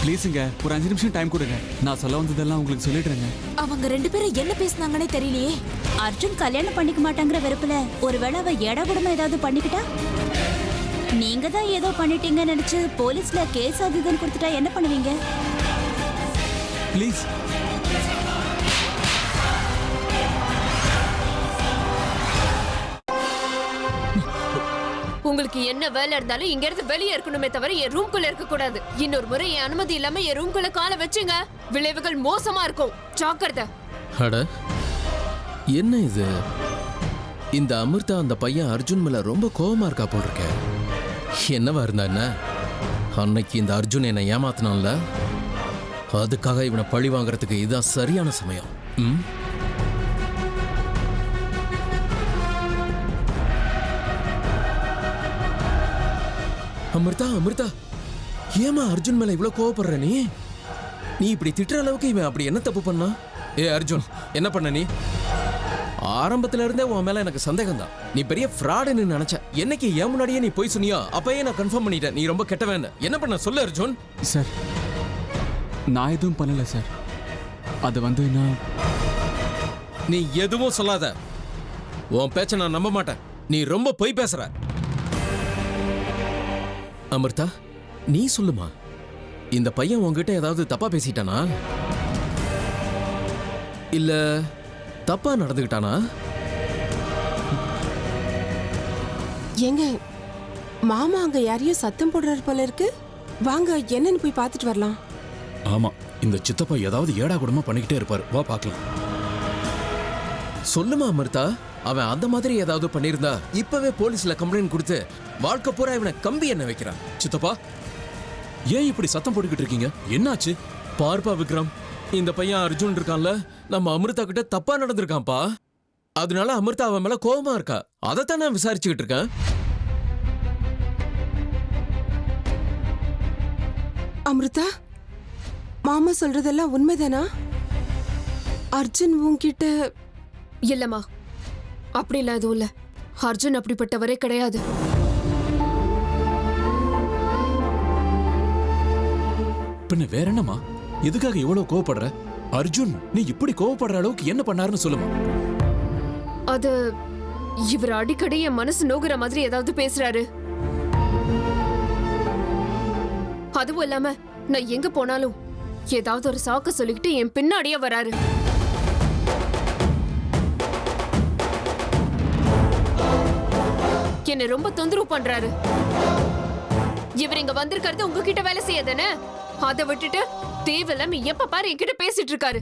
ப்ளீஸுங்க ஒரு 5 நிமிஷம் டைம் கொடுங்க. நான் சொல்ல வந்ததெல்லாம் உங்களுக்கு சொல்லிடுறேங்க. அவங்க 2 பேரும் என்ன பேசுனாங்கன்னே தெரியலையே. அர்ஜுன் கல்யாணம் பண்ணிக்க மாட்டாங்கிற வெறுப்புல ஒருவேளை அவ எடா கூடமா ஏதாவது பண்ணிக்கிட்டா? நீங்க தான் ஏதோ பண்ணிட்டீங்கன்னு நினைச்சு போலீஸ்ல கேஸ் அது இதுன்னு கொடுத்துட்டா என்ன பண்ணுவீங்க? ப்ளீஸ். உங்களுக்கு என்ன வேலை இருந்தாலும் இங்க இருந்து வெளியே இருக்கணுமே தவிர என் ரூம்குள்ள இருக்க கூடாது. இன்னொரு முறை என் அனுமதி இல்லாம என் ரூம்குள்ள காலை வச்சுங்க, விளைவுகள் மோசமா இருக்கும். ஜாக்கிரதை. அட என்ன இது? இந்த அமிர்தா அந்த பையன் அர்ஜுன் மேல ரொம்ப கோவமா இருக்கா போல் இருக்க. என்னவா இருந்தா என்ன? அன்னைக்கு இந்த அர்ஜுன் என்னை ஏமாத்தினான்ல, அதுக்காக இவனை பழி வாங்குறதுக்கு இதுதான் சரியான சமயம். அமிர்தா அமிர்தா, ஏமா அர்ஜுன் மேல இவ்வளவு கோவப்படுற நீ? நீ இப்படி திட்டுற அளவுக்கு இவன் அப்படி என்ன தப்பு பண்ணா? ஏ அர்ஜுன், என்ன பண்ண நீ? ஆரம்பத்துல இருந்தே உன் மேல எனக்கு சந்தேகம் தான். நீ பெரிய ஃப்ராடுன்னு நினைச்ச. என்னைக்கு ஏன் முன்னாடியே நீ போய் சொன்னியோ அப்பயே நான் கன்ஃபார்ம் பண்ணிட்டேன் நீ ரொம்ப கெட்டவன். என்ன பண்ண சொல்லு அர்ஜுன். சார், நான் எதுவும் பண்ணல சார். அது நான் நீ எதுவும் சொல்லாத. உன் பேச்ச நான் நம்ப மாட்டேன். நீ ரொம்ப பொய் பேசுற. அமிர்தா, நீ சொல்லுமா, இந்த பையன் உன்கிட்ட ஏதாவது தப்பா பேசிட்டானா? இல்ல தப்பா நடந்துக்கிட்டானா? ஏங்க, மாமா அங்க யாரையும் சத்தம் போடுறாரு போல இருக்கு. வாங்க என்னன்னு போய் பார்த்துட்டு வரலாம். ஆமா, இந்த சித்தப்பா ஏதாவது ஏடா கூடமா பண்ணிக்கிட்டே இருப்பாரு. வா பார்க்கலாம். சொல்லுமா அமிர்தா, அவன் அந்த மாதிரி ஏதாவது பண்ணிருந்தா இப்பவே போலீஸ்ல கம்ப்ளைண்ட் கொடுத்து வாழ்க்கை பூரா இவனை கம்பி என்ன வைக்கிறான். சித்தப்பா, ஏன் இப்படி சத்தம் போட்டுக்கிட்டு இருக்கீங்க? என்னாச்சு? பார்ப்பா விக்ரம், இந்த பையன் அர்ஜுன் இருக்கான்ல, நம்ம அமிர்தா கிட்ட தப்பா நடந்திருக்கான்ப்பா. அதனால அமிர்தா அவன் மேல கோபமா இருக்கா. அதைத்தான் நான் விசாரிச்சுக்கிட்டு இருக்கேன். அமிர்தா, மாமா சொல்றதெல்லாம் உண்மைதானா? அர்ஜுன் உன்கிட்ட? இல்லம்மா, அப்படிலாம் எதுவும் இல்ல. அர்ஜுன் அப்படிப்பட்டவரே கிடையாது. பின்ன வேற என்னமா? எதுக்காக இவ்வளவு கோவப்படுற? அர்ஜுன் நீ இப்படி கோவப்படுற அளவுக்கு என்ன பண்ணாருன்னு சொல்லுமா. அது இவர் அடிக்கடி என் மனசு நோகுற மாதிரி ஏதாவது பேசுறாரு. அதுவும் இல்லாம நான் எங்க போனாலும் ஏதாவது ஒரு சாக்க சொல்லிக்கிட்டு என் பின்னாடியே வராரு. என்ன ரொம்ப தொந்தரவு பண்றாரு. இவர் இங்க வந்திருக்கிறது உங்ககிட்ட வேலை செய்யாதானே? அதை விட்டுட்டு தேவையில்லாம எப்ப பாரு என்கிட்ட பேசிட்டு இருக்காரு.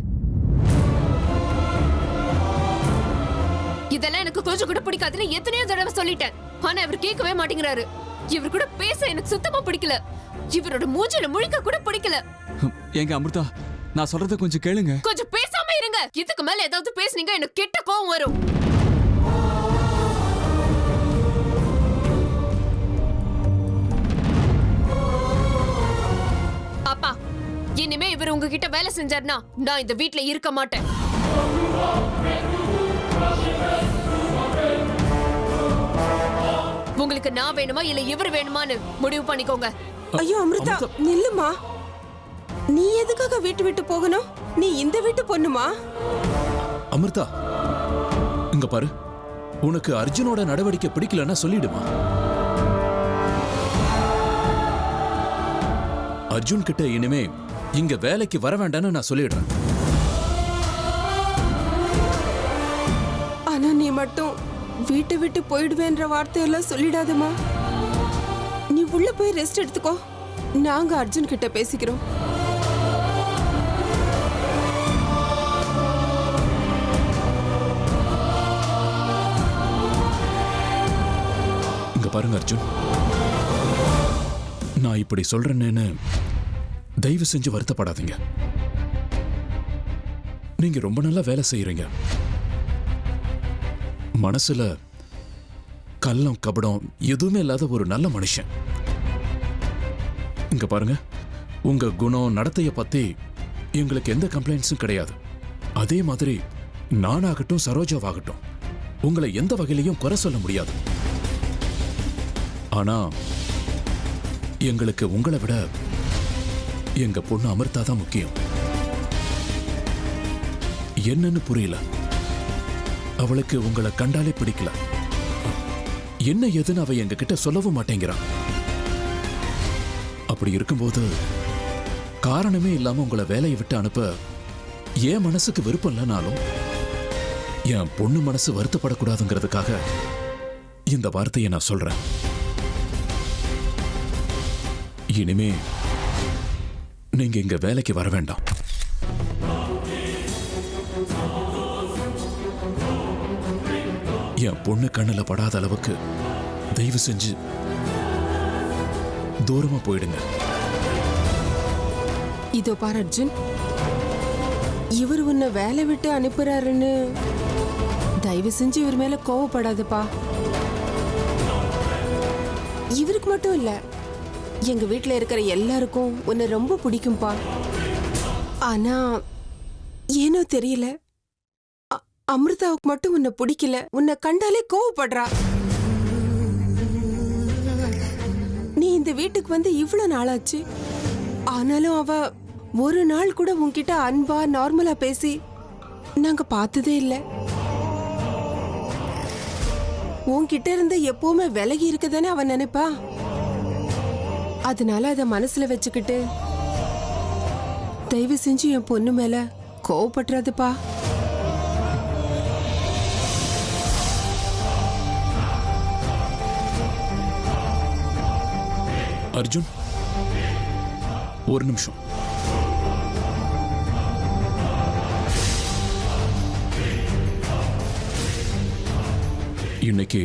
இதெல்லாம் எனக்கு கொஞ்சம் கூட பிடிக்காதுன்னு எத்தனையோ தடவை சொல்லிட்டேன். ஆனா இவர் கேட்கவே மாட்டேங்கிறாரு. இவர் கூட பேச எனக்கு சுத்தமா பிடிக்கல. இவரோட மூஞ்சில முழிக்க கூட பிடிக்கல. எங்க அமிர்தா, நான் சொல்றத கொஞ்சம் கேளுங்க. கொஞ்சம் பேசாம இருங்க. இதுக்கு மேல ஏதாவது பேசுனீங்க எனக்கு கெட்ட கோவம் வரும். அப்பா, இனிமே இவர் உங்ககிட்ட வேலை செஞ்சார்னா நான் இந்த வீட்ல இருக்க மாட்டேன். உங்களுக்கு நான் வேணுமா இல்ல இவர் வேணுமான்னு முடிவு பண்ணிக்கோங்க. ஐயோ அமிர்தா, நில்லுமா. நீ எதுக்காக வீட்டு விட்டு போகணும்? நீ இந்த வீட்டு பொண்ணுமா? அமிர்தா, இங்க பாரு, உனக்கு அர்ஜுனோட நடவடிக்கை பிடிக்கலன்னா சொல்லிடுமா. அர்ஜுன் கிட்ட இனிமே இங்க வேலைக்கு வர வேண்டாம்னு நான் சொல்லிடுறேன். ஆனா நீ மட்டும் வீட்டை விட்டு போயிடுவேன்ற வார்த்தையெல்லாம் சொல்லிடாதமா. நீ உள்ள போய் ரெஸ்ட் எடுத்துக்கோ. நாங்க அர்ஜுன் கிட்ட பேசிக்கிறோம். இங்க பாருங்க அர்ஜுன், நான் இப்படி சொல்றேன்னு தயவு செஞ்சு வருத்தப்படாதீங்க. நீங்க ரொம்ப நல்லா வேலை செய்யறீங்க. மனசுல கள்ளம் கபடம் எதுவுமே இல்லாத ஒரு நல்ல மனுஷன். இங்க பாருங்க, உங்க குணம் நடத்தைய பத்தி எங்களுக்கு எந்த கம்ப்ளைண்ட்ஸும் கிடையாது. அதே மாதிரி நானாகட்டும் சரோஜாவாகட்டும் உங்களை எந்த வகையிலையும் குறை சொல்ல முடியாது. ஆனா எங்களுக்கு உங்களை விட எங்க பொண்ணு அமிர்தா தான் முக்கியம். என்னன்னு புரியல. அவளுக்கு உங்களை கண்டாலே பிடிக்கல. என்ன ஏதுன்னு அவ எங்க கிட்ட சொல்லவும் மாட்டேங்கிறான். அப்படி இருக்கும்போது காரணமே இல்லாம உங்களை வேலையை விட்டு அனுப்ப என் மனசுக்கு விருப்பம் இல்லைனாலும் என் பொண்ணு மனசு வருத்தப்படக்கூடாதுங்கிறதுக்காக இந்த வார்த்தையை நான் சொல்றேன். இனிமே நீங்க இங்க வேலைக்கு வர வேண்டாம். என் பொண்ணு கண்ணுல படாத அளவுக்கு தயவு செஞ்சு தூரமா போயிடுங்க. இதோ பார் அர்ஜுன், இவர் உன்னை வேலை விட்டு அனுப்புறாருன்னு தயவு செஞ்சு இவர் மேல கோவப்படாதப்பா. இவருக்கு மட்டும் இல்ல, எங்க வீட்டுல இருக்கிற எல்லாருக்கும் உன்னை ரொம்ப பிடிக்கும்பா. ஆனா ஏனோ தெரியல, அமிர்தாவுக்கு மட்டும் உன்னை பிடிக்கல. உன்னை கண்டாலே கோவப்படுறா. நீ இந்த வீட்டுக்கு வந்து இவ்வளவு நாளாச்சு, ஆனாலும் அவ ஒரு நாள் கூட உன்கிட்ட அன்பா நார்மலா பேசி நாங்க பார்த்ததே இல்ல. உன்கிட்ட இருந்து எப்பவுமே விலகி இருக்குதானே அவன் நினைப்பா. அதனால அத மனசுல வச்சுக்கிட்டு தயவு செஞ்சு என் பொண்ணு மேல கோவப்படுறாதுப்பா. அர்ஜுன், ஒரு நிமிஷம். இன்னைக்கு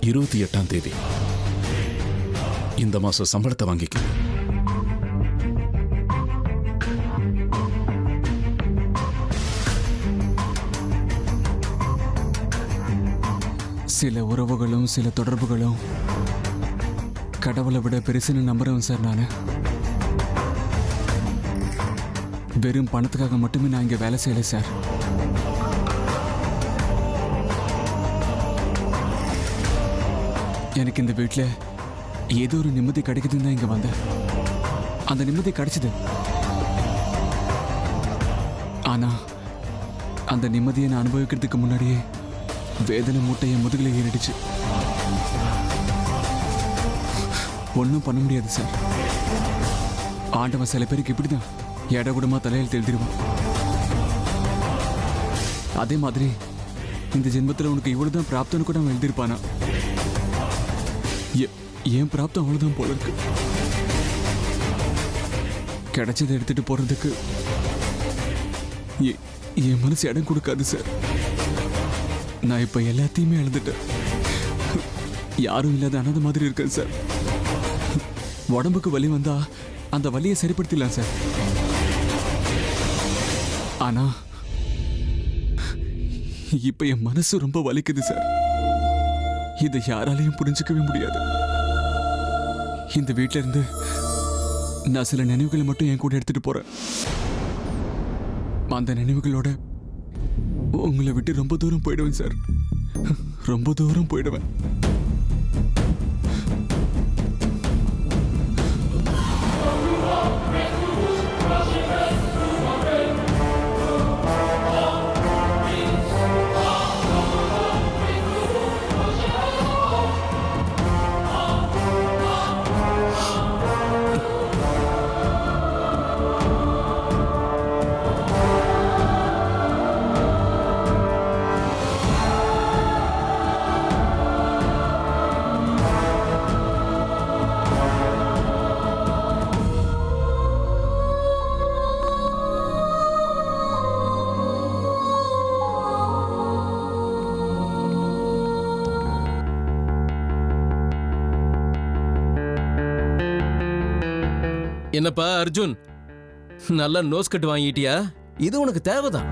28ஆம் தேதி. இந்த மாசம் சம்பளத்தை வாங்கிக்க. சில உறவுகளும் சில தொடர்புகளும் கடவுளை விட பெருசுன்னு நம்புறேன் சார். நான் வெறும் பணத்துக்காக மட்டுமே நான் இங்கே வேலை செய்யலை சார். எனக்கு இந்த வீட்டில் ஏதோ ஒரு நிம்மதி கிடைக்குதுன்னு தான் இங்கே வந்தேன். அந்த நிம்மதி கிடைச்சது. ஆனால் அந்த நிம்மதியை நான் அனுபவிக்கிறதுக்கு முன்னாடியே வேதனை மூட்டையை முதுகில் ஏறிடுச்சு. ஒன்றும் பண்ண முடியாது சார். ஆண்டவன் சில பேருக்கு இப்படிதான் எடை கூடமா தலையில் எழுதிடுவான். அதே மாதிரி இந்த ஜென்மத்தில் உனக்கு இவ்வளவுதான் பிராப்தம்னு கூட அவன் எழுதியிருப்பானா? ஏன் பிராப்தம் அவ்வளவுதான் போல இருக்கு. கிடைச்சதை எடுத்துட்டு போறதுக்கு என் மனசு இடம் கொடுக்காது சார். நான் இப்ப எல்லாத்தையுமே எழுந்துட்டேன். யாரும் இல்லாத அனாதை மாதிரி இருக்கேன் சார். உடம்புக்கு வலி வந்தா அந்த வலியை சரிப்படுத்திடலாம் சார். ஆனா இப்ப என் மனசு ரொம்ப வலிக்குது சார். இதை யாராலையும் புரிஞ்சுக்கவே முடியாது. இந்த வீட்டில இருந்து நான் சில நினைவுகளை மட்டும் என் கூட எடுத்துட்டு போறேன். அந்த நினைவுகளோட உங்களை விட்டு ரொம்ப தூரம் போயிடுவேன் சார். ரொம்ப தூரம் போயிடுவேன். என்னப்பா அர்ஜுன், நல்லா நோஸ் கட்டு வாங்கிட்டியா? இது உனக்கு தேவைதான்.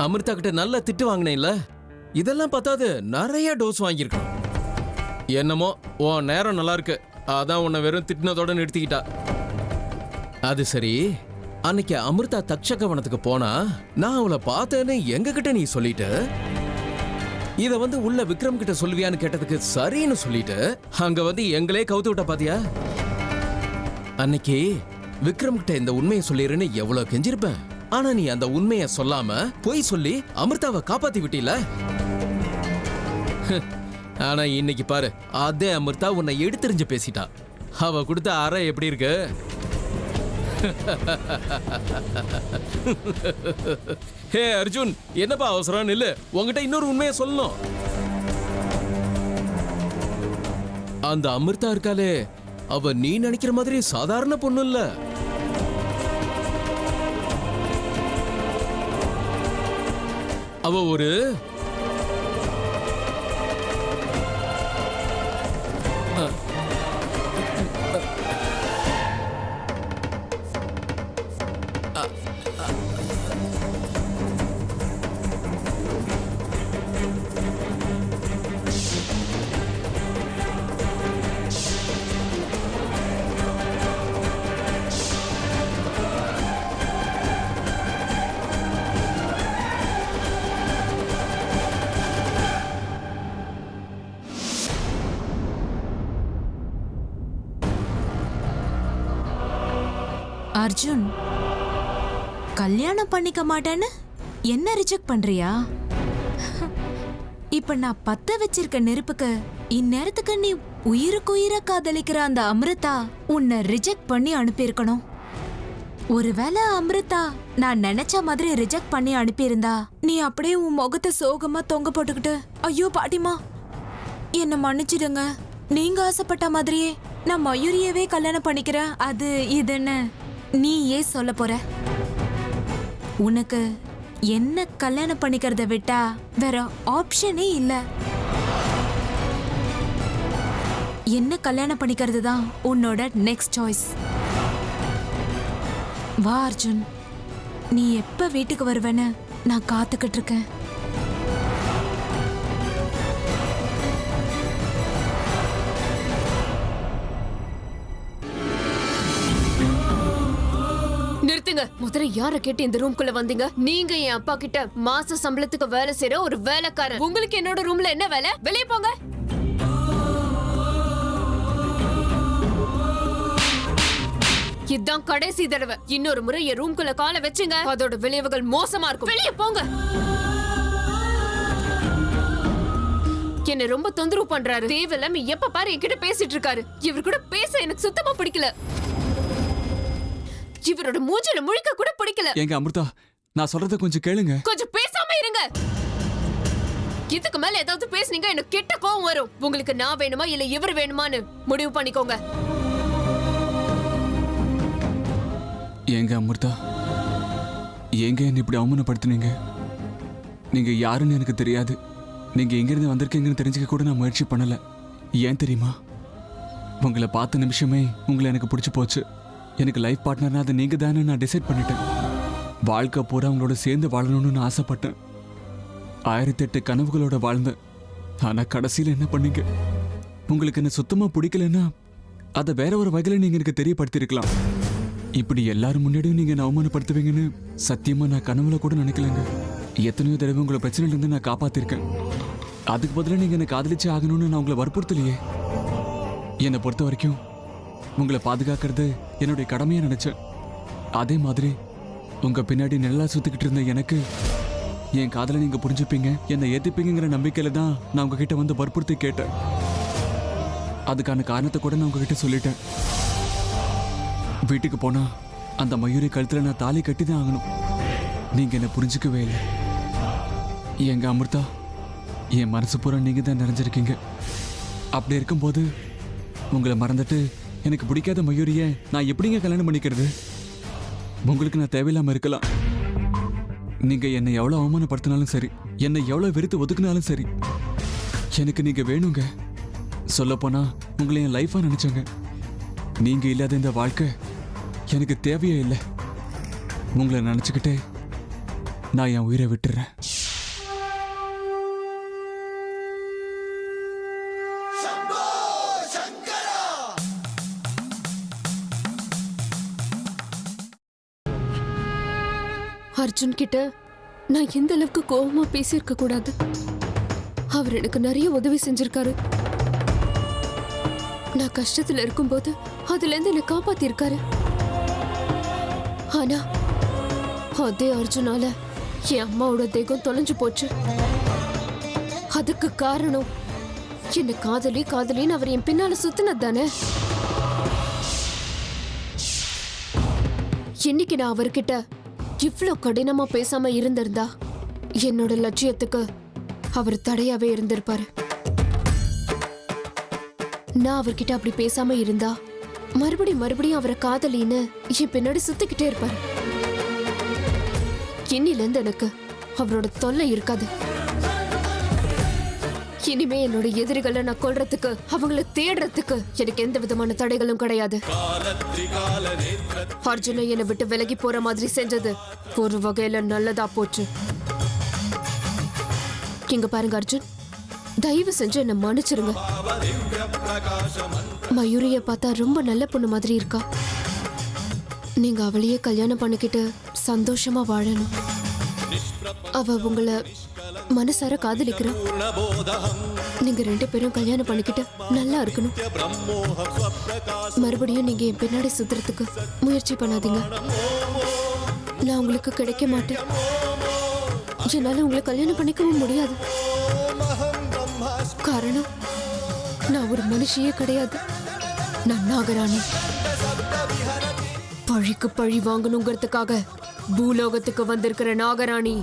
அமிர்தா கிட்ட நல்லா திட்டு வாங்கினேன்ல, இதெல்லாம் பத்தாது, நிறைய டோஸ் வாங்கியிருக்கான். என்னமோ உன் நேரம் நல்லா இருக்கு, அதான் உன்னை வெறும் திட்டினதோட நிறுத்திக்கிட்டா. அது சரி, அன்னைக்கு அமிர்தா தக்ஷகவனத்துக்கு போனா நான் அவளை பார்த்தேன்னு எங்க கிட்ட நீ சொல்லிட்டு, இத வந்து உள்ள விக்ரம் கிட்ட சொல்லுவியான்னு கேட்டதுக்கு சரின்னு சொல்லிட்டு அங்க வந்து எங்களே கவுத்து விட்ட பாத்தியா? அன்னைக்கு விக்ரம் கிட்ட இந்த உண்மையை சொல்லிருன்னு எவ்வளவு கெஞ்சிருப்பேன். ஆனா நீ அந்த உண்மையை சொல்லாம பொய் சொல்லி அமிர்தாவை காப்பாத்தி விட்டீல. ஆனா இன்னைக்கு பாரு, அதே அமிர்தா உன்னை எடுத்தெறிஞ்சு பேசிட்டா. அவ கொடுத்த அறை எப்படி இருக்கு? ஹே அர்ஜுன், என்னப்பா அவசரம்? இல்ல, உங்ககிட்ட இன்னொரு உண்மையை சொல்லணும். அந்த அமிர்தா இருக்காளே, அவ நீ நினைக்கிற மாதிரி சாதாரண பொண்ணு இல்ல. அவ ஒரு அர்ஜுன், கல்யாணம் பண்ணிக்க மாட்டேன்னு என்ன ரிஜெக்ட் பண்றியா? இப்ப நான் பத்த வச்சிருக்க நெருப்புக்கு இந்நேரத்துக்கு நீ உயிருக்கு உயிரை காதலிக்கிற அந்த அமிர்தா உன்னை ரிஜெக்ட் பண்ணி அனுப்பியிருக்கணும். ஒருவேளை அமிர்தா நான் நினைச்ச மாதிரி ரிஜெக்ட் பண்ணி அனுப்பியிருந்தா நீ அப்படியே உன் முகத்தை சோகமா தொங்க போட்டுக்கிட்டு, ஐயோ பாட்டிமா என்ன மன்னிச்சிடுங்க, நீங்க ஆசைப்பட்ட மாதிரியே நான் மயூரியவே கல்யாணம் பண்ணிக்கிறேன் அது இதுன்னு நீ ஏன் சொல்ல போற? உனக்கு என்ன கல்யாணம் பண்ணிக்கிறத விட்டா வேற ஆப்ஷனே இல்ல. என்ன கல்யாணம் பண்ணிக்கிறது தான் உன்னோட நெக்ஸ்ட் சாய்ஸ். வா அர்ஜுன், நீ எப்ப வீட்டுக்கு வருவேன்னு நான் காத்துக்கிட்டு இருக்கேன். நிறுத்துங்க. முதல்ல யார கேட்டு இந்த ரூம்குள்ள வந்தீங்க? நீங்க என் அப்பா கிட்ட மாச சம்பளத்துக்கு வேலை செய்யற ஒரு வேலைக்காரன். உங்களுக்கு என்னோட ரூம்ல என்ன வேலை? வெளியே போங்க. இதான் கடைசி தடவை. இன்னொரு முறை என் ரூம்குள்ள காலை வச்சுங்க, அதோட விளைவுகள் மோசமா இருக்கும். வெளியே போங்க. என்ன ரொம்ப தொந்தரவு பண்றாரு. தேவையில்லாம எப்ப பாரு என்கிட்ட பேசிட்டு இருக்காரு. இவர் கூட பேச எனக்கு சுத்தமா பிடிக்கல. இவரோட மூஞ்சில முழிக்க கூட பிடிக்கல. எங்க அமிர்தா, நான் சொல்றத கொஞ்சம் கேளுங்க. கொஞ்சம் பேசாம இருங்க. இதுக்கு மேல ஏதாவது பேசுனீங்க எனக்கு கெட்ட கோவம் வரும். உங்களுக்கு நான் வேணுமா இல்ல இவர் வேணுமான்னு முடிவு பண்ணிக்கோங்க. எங்க அமிர்தா, எங்க என்ன இப்படி அவமானப்படுத்தினீங்க? நீங்க யாருன்னு எனக்கு தெரியாது. நீங்க எங்கிருந்து வந்திருக்கீங்கன்னு தெரிஞ்சுக்க கூட நான் முயற்சி பண்ணல. ஏன் தெரியுமா? உங்களை பார்த்த நிமிஷமே உங்களை எனக்கு பிடிச்சு போச்சு. எனக்கு லைஃப் பார்ட்னர்னா அது நீங்க தானே நான் டிசைட் பண்ணிட்டேன். வாழ்க்கை பூரா அவங்களோட சேர்ந்து வாழணும்னு நான் ஆசைப்பட்டேன். 1008 கனவுகளோட வாழ்ந்தேன். ஆனா கடைசியில் என்ன பண்ணீங்க? உங்களுக்கு என்ன சுத்தமா பிடிக்கலன்னா அதை வேற ஒரு வகையில நீங்க எனக்கு தெரியப்படுத்திருக்கலாம். இப்படி எல்லாரும் முன்னாடியும் நீங்க என்ன அவமானப்படுத்துவீங்கன்னு சத்தியமா நான் கனவுல கூட நினைக்கலங்க. எத்தனையோ தடவை உங்களை பிரச்சனையில இருந்து நான் காப்பாத்திருக்கேன். அதுக்கு பதிலாக நீங்க என்ன காதலிச்சு ஆகணும்னு நான் உங்களை வற்புறுத்தலையே. என்னை பொறுத்த வரைக்கும் உங்களை பாதுகாக்கிறது என்னுடைய கடமையா நினைச்சேன். அதே மாதிரி உங்க பின்னாடி நல்லா சுத்திக்கிட்டு இருந்த எனக்கு என் காதலை நீங்க புரிஞ்சுப்பீங்க, என்னை ஏத்துப்பீங்கிற நம்பிக்கையில தான் நான் உங்ககிட்ட வந்து வற்புறுத்தி கேட்டேன். அதுக்கான காரணத்தை கூட நான் உங்ககிட்ட சொல்லிட்டேன். வீட்டுக்கு போனா அந்த மயூரி கழுத்துல நான் தாலி கட்டி தான் ஆகணும். நீங்க என்ன புரிஞ்சுக்கவே இல்லை. எங்க அமிர்தா, என் மனசு பூரா நீங்க தான் நிறைஞ்சிருக்கீங்க. அப்படி இருக்கும்போது உங்களை மறந்துட்டு எனக்கு பிடிக்காத மயூரிய நான் எப்படிங்க கல்யாணம் பண்ணிக்கிறது? உங்களுக்கு நான் தேவையில்லாம இருக்கலாம். நீங்க என்னை எவ்வளவு அவமானப்படுத்தினாலும் சரி, என்னை எவ்வளவு வெறுத்து ஒதுக்குனாலும் சரி, எனக்கு நீங்க வேணுங்க. சொல்லப்போனா உங்களை என் லைஃபா நினைச்சேங்க. நீங்க இல்லாத இந்த வாழ்க்கை எனக்கு தேவையே இல்லை. உங்களை நினைச்சுக்கிட்டே நான் என் உயிரை விட்டுறேன். அர்ஜுன் கிட்ட நான் எந்த அளவுக்கு கோபமா பேசியிருக்க கூடாது. அவர் எனக்கு நிறைய உதவி செஞ்சிருக்காரு. நான் கஷ்டத்துல இருக்கும்போது அதுல இருந்து என்னை காப்பாத்திருக்காரு. ஆனா அதே அர்ஜுனால என் அம்மாவோட தேகம் தொலைஞ்சு போச்சு. அதுக்கு காரணம் என்ன காதலின்னு அவர் என் பின்னால சுத்தினது தானே. இன்னைக்கு நான் அவர்கிட்ட இவ்ளோ கடினமா பேசாம இருந்திருந்தா என்னோட லட்சியத்துக்கு அவர் தடையாவே இருந்திருப்பாரு. நான் அவர்கிட்ட அப்படி பேசாம இருந்தா மறுபடியும் அவரை காதலின்னு என் பின்னாடி சுத்திக்கிட்டே இருப்பாரு. இன்னில இருந்து எனக்கு அவரோட தொல்லை இருக்காது. இனிமே என்னோட எதிரிகளை நான் கொல்றதுக்கு அவங்கள தேடுறதுக்கு எனக்கு எந்த விதமான தடைகளும் கிடையாது. அர்ஜுனை என்னை விட்டு விலகி போற மாதிரி செஞ்சது ஒரு வகையில நல்லதா போச்சு. இங்க பாருங்க அர்ஜுன், தயவு செஞ்சு என்ன மன்னிச்சிருங்க. மயூரிய பார்த்தா ரொம்ப நல்ல பொண்ணு மாதிரி இருக்கா. நீங்க அவளையே கல்யாணம் பண்ணிக்கிட்டு சந்தோஷமா வாழணும். அவ உங்களை மனசார காதலிக்கிறா. நீங்க 2 பேரும் கல்யாணம் பண்ணிக்கிட்டு நல்லா இருக்கணும். மறுபடியும் நீங்க என் பின்னாடி சுத்துறதுக்கு முயற்சி பண்ணாதீங்க. நான் உங்களுக்கு கிடைக்க மாட்டேன். என்னால உங்களை கல்யாணம் பண்ணிக்கவும் முடியாது. காரணம் நான் ஒரு மனுஷியே கிடையாது. நான் நாகராணி. பழிக்கு பழி வாங்கணுங்கிறதுக்காக பூலோகத்துக்கு வந்திருக்கிற நாகராணி.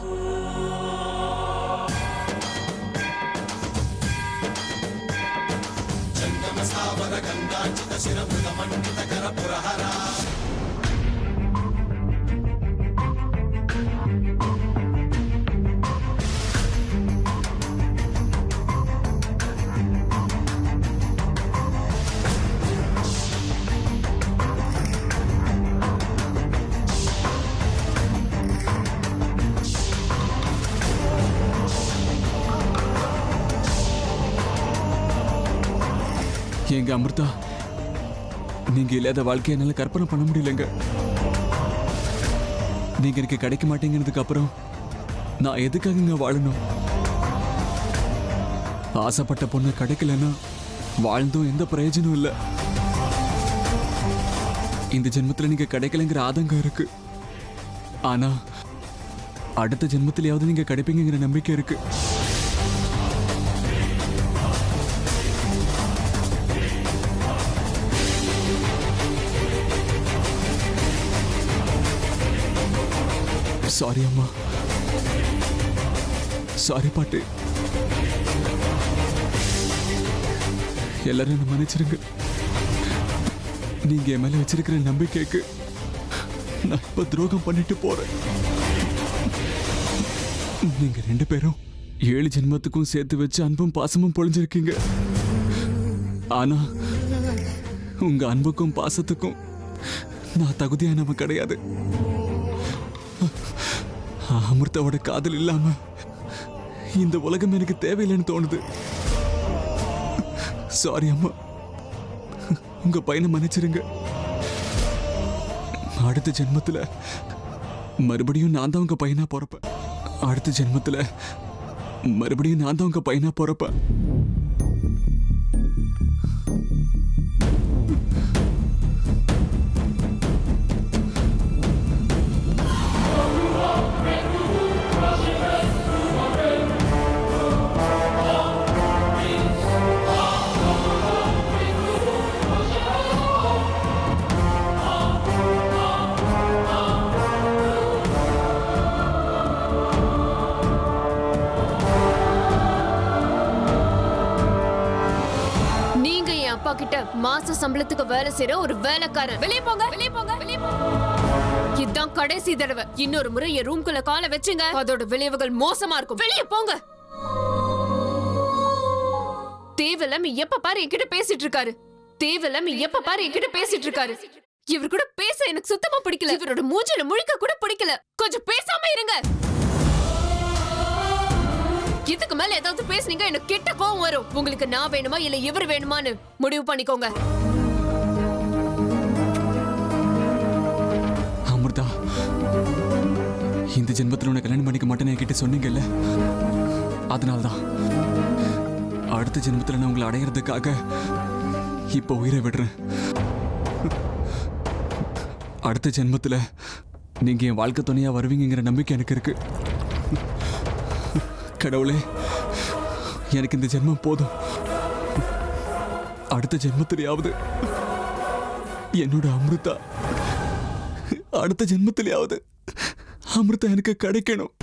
எங்க அமிர்தா, நீங்க இல்லாத வாழ்க்கையை என்னால கற்பனை பண்ண முடியலங்க. நீங்க எனக்கு கிடைக்க மாட்டேங்கிறதுக்கு அப்புறம் நான் எதுக்காக வாழணும்? ஆசைப்பட்ட பொண்ணு கிடைக்கலன்னா வாழ்ந்தும் எந்த பிரயோஜனம் இல்லை. இந்த ஜென்மத்துல நீங்க கிடைக்கலங்கிற ஆதங்கம் இருக்கு. ஆனா அடுத்த ஜென்மத்திலேயாவது நீங்க கிடைப்பீங்கிற நம்பிக்கை இருக்கு. சாரி அம்மா, சாரி பாட்டு. எல்லாரும் என்ன மன்னிச்சிருங்க. நீங்க என் மேல வச்சிருக்கிற நம்பிக்கைக்கு நான் இப்ப துரோகம் பண்ணிட்டு போறேன். நீங்க 2 பேரும் 7 ஜென்மத்துக்கும் சேர்த்து வச்சு அன்பும் பாசமும் பொழிஞ்சிருக்கீங்க. ஆனா உங்க அன்புக்கும் பாசத்துக்கும் நான் தகுதியானவன் கிடையாது. அமிர்தாவோட காதல் இல்லாம இந்த உலகம் எனக்கு தேவையில்லைன்னு தோணுது. சாரி அம்மா, உங்க பையனை மன்னிச்சிருங்க. அடுத்த ஜென்மத்துல மறுபடியும் நான் தான் உங்க பையனா பிறப்பேன். அடுத்த ஜென்மத்துல மறுபடியும் நான் தான் உங்க பையனா பிறப்பேன். அப்பா கிட்ட மாச சம்பளத்துக்கு வேலை செய்யற ஒரு வேலைக்காரன். வெளியே போங்க, வெளியே போங்க, வெளியே போங்க. இதுதான் கடைசி தடவை. இன்னொரு முறை என் ரூம்குள்ள காலை வச்சுங்க, அதோட விளைவுகள் மோசமா இருக்கும். வெளியே போங்க. தேவையில்லாம எப்ப பாரு என்கிட்ட பேசிட்டு இருக்காரு. தேவையில்லாம எப்ப பாரு என்கிட்ட பேசிட்டு இருக்காரு. இவர் கூட பேச எனக்கு சுத்தமா பிடிக்கல. இவரோட மூஞ்சில முழிக்க கூட பிடிக்கல. கொஞ்சம் பேசாம இருங்க. இதுக்கு மேல ஏதாவது பேசுனீங்க எனக்கு கெட்ட கோவம் வரும். உங்களுக்கு நான் வேணுமா இல்ல இவர் வேணுமான்னு முடிவு பண்ணிக்கோங்க. அமிர்தா, இந்த ஜென்மத்தில் உன்னை கல்யாணம் பண்ணிக்க மாட்டேன்னு என்கிட்ட சொன்னீங்கல்ல, அதனால்தான் அடுத்த ஜென்மத்தில் நான் உங்களை அடையிறதுக்காக இப்ப உயிரை விடுறேன். அடுத்த ஜென்மத்தில் நீங்க என் வாழ்க்கை துணையா வருவீங்கிற நம்பிக்கை எனக்கு இருக்கு. கடவுளே, எனக்கு இந்த ஜென்மம் போதும். அடுத்த ஜென்மத்திலேயாவது என்னோட அமிர்தா, அடுத்த ஜென்மத்திலேயாவது அமிர்தா எனக்கு கிடைக்கணும்.